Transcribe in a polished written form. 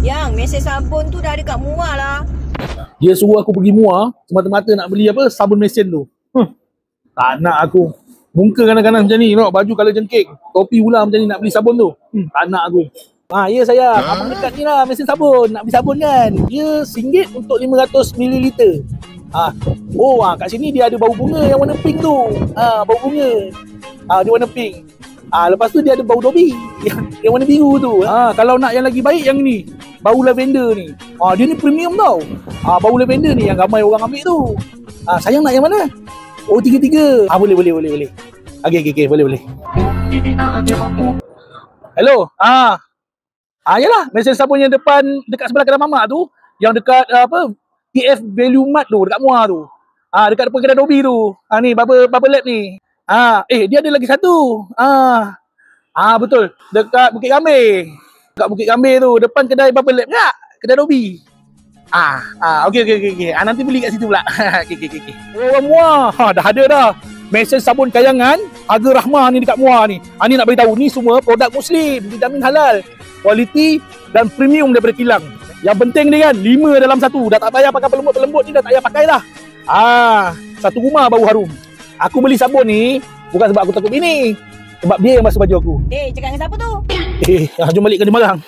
Yang mesin sabun tu dah ada kat Muar lah. Dia suruh aku pergi Muar semata-mata nak beli apa? Sabun mesin tu. Tak nak aku. Muka ganas-ganas macam ni, tengok baju colour jengkik. Topi pula macam ni nak beli sabun tu. Tak nak aku. Ya sayang, abang dekat ni lah mesin sabun. Nak beli sabun kan? Dia RM1 untuk 500ml. Kat sini dia ada bau bunga yang warna pink tu. Bau bunga. Dia warna pink. Lepas tu dia ada bau dobi yang warna biru tu. Kalau nak yang lagi baik yang ni, bau lavender ni. Dia ni premium tau. Bau lavender ni yang ramai orang ambil tu. Sayang nak yang mana? Tiga-tiga. Boleh. Okey, boleh. Hello. Yalah, mesin sabun yang depan dekat sebelah kedai mamak tu, yang dekat TF Value Mart tu, dekat Muar tu. Dekat depan kedai Dobi tu. Ni Bubble Lab ni. Dia ada lagi satu. Betul. Dekat Bukit Gambir. Dekat Bukit Gambir tu, depan kedai Bubble Lab tak? Kedai Dobi. Okey. Nanti beli kat situ pula. Okey. Orang Muar, dah ada dah. Mesin sabun kayangan, harga Rahmah ni dekat Muar ni. Ni nak beritahu, ni semua produk Muslim, dijamin halal, kualiti dan premium daripada kilang. Yang penting dia kan, 5 dalam 1. Dah tak payah pakai pelembut ni, dah tak payah pakai dah. Satu rumah bau harum. Aku beli sabun ni bukan sebab aku takut bini, sebab dia yang basuh baju aku. Cakap dengan siapa tu? Jom balik ke Malang.